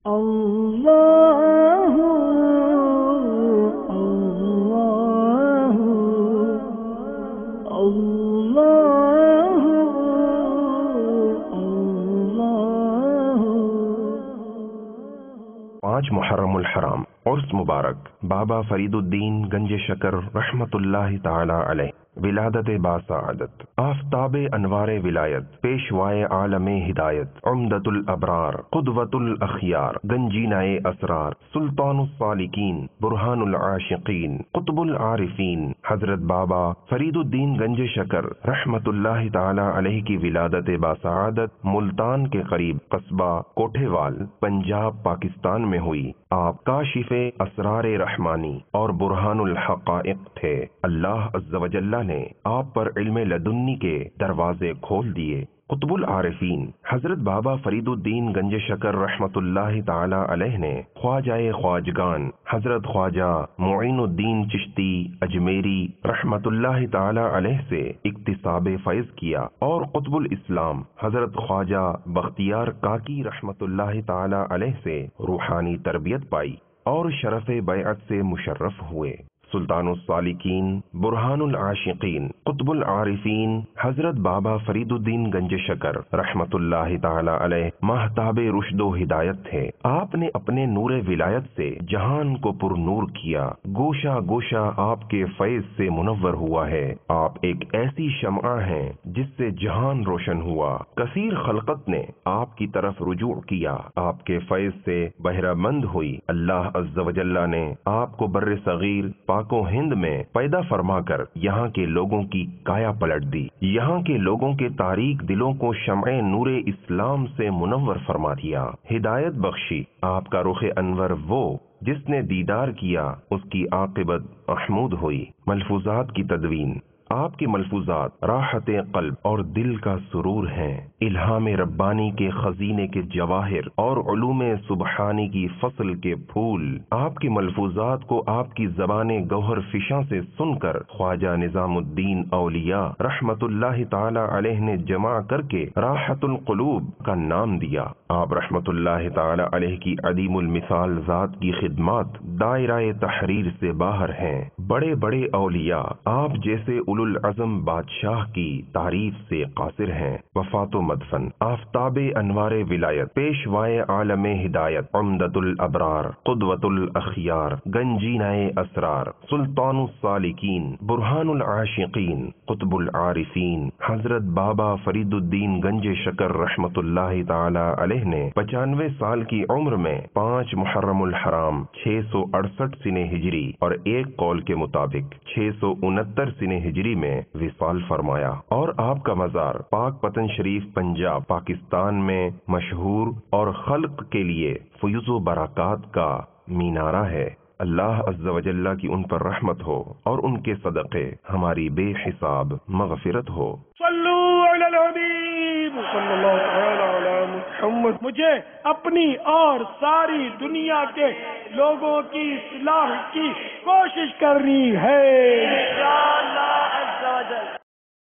اللہ اللہ اللہ اللہ۔ 5 محرم الحرام عرس مبارک بابا فرید الدین گنج شکر رحمت اللہ تعالی علیہ، ولادت باسعادت، آفتاب انوار ولایت، پیشوائے عالم ہدایت، عمدۃ الابرار، قدوۃ الاخیار، گنجینائے اسرار، سلطان السالکین، برہان العاشقین، قطب العارفین، حضرت بابا فرید الدین گنج شکر رحمت اللہ تعالی علیہ کی ولادت باسعادت ملتان کے قریب قصبہ کوٹھے وال، پنجاب، پاکستان میں ہوئی۔ آپ کاشف اسرار رحمانی اور برہان الحقائق تھے۔ اللہ عز و جل نے آپ پر علم لدنی کے دروازے کھول دیے۔ قطب العارفین حضرت بابا فرید الدین گنج شکر رحمت اللہ تعالی علیہ نے خواجہ خواجگان حضرت خواجہ معین الدین چشتی اجمیری رحمت اللہ تعالی علیہ سے اکتساب فیض کیا، اور قطب الاسلام حضرت خواجہ بختیار کاکی رحمت اللہ تعالی علیہ سے روحانی تربیت پائی اور شرف بیعت سے مشرف ہوئے۔ سلطان السالکین، برہان العاشقین، قطب العارفین حضرت بابا فرید الدین گنج شکر رحمت اللہ تعالی علیہ ماہتاب رشد و ہدایت تھے۔ آپ نے اپنے نور ولایت سے جہان کو پر نور کیا، گوشہ گوشہ آپ کے فیض سے منور ہوا ہے۔ آپ ایک ایسی شمع ہیں جس سے جہان روشن ہوا۔ کثیر خلقت نے آپ کی طرف رجوع کیا، آپ کے فیض سے بہرہ مند ہوئی۔ اللہ عز و جل نے آپ کو بر صغیر پاک و ہند میں پیدا فرما کر یہاں کے لوگوں کی کایا پلٹ دی، یہاں کے لوگوں کے تاریک دلوں کو شمع نور اسلام سے منور فرما دیا، ہدایت بخشی۔ آپ کا رخ انور وہ جس نے دیدار کیا اس کی عاقبت محمود ہوئی۔ ملفوظات کی تدوین۔ آپ کی ملفوظات راحت قلب اور دل کا سرور ہیں، الہام ربانی کے خزینے کے جواہر اور علوم سبحانی کی فصل کے پھول۔ آپ کی ملفوظات کو آپ کی زبان گوہر فشاں سے سن کر خواجہ نظام الدین اولیاء رحمت اللہ تعالی علیہ نے جمع کر کے راحت القلوب کا نام دیا۔ آپ رحمت اللہ تعالی علیہ کی عدیم المثال ذات کی خدمات دائرہ تحریر سے باہر ہیں۔ بڑے بڑے اولیاء آپ جیسے العظم بادشاہ کی تعریف سے قاصر ہیں۔ وفات و مدفن۔ آفتاب انوار ولایت، پیشوائے عالم ہدایت، عمدۃ الابرار، قدوۃ الاخیار، گنجینائے اسرار، سلطان السالکین، برہان العاشقین، قطب العارفین حضرت بابا فرید الدین گنج شکر رحمت اللہ تعالی علیہ نے 95 سال کی عمر میں 5 محرم الحرام 668 سنہ ہجری اور ایک قول کے مطابق 669 سنہ ہجری میں وصال فرمایا، اور آپ کا مزار پاک پتن شریف پنجاب پاکستان میں مشہور اور خلق کے لیے فیض و برکات کا مینارہ ہے۔ اللہ عز و جل کی ان پر رحمت ہو اور ان کے صدقے ہماری بے حساب مغفرت ہو۔ صلو علی الحبیب صلی اللہ تعالی علی محمد۔ مجھے اپنی اور ساری دنیا کے لوگوں کی اصلاح کی کوشش کرنی ہے انشاءاللہ عز و جل۔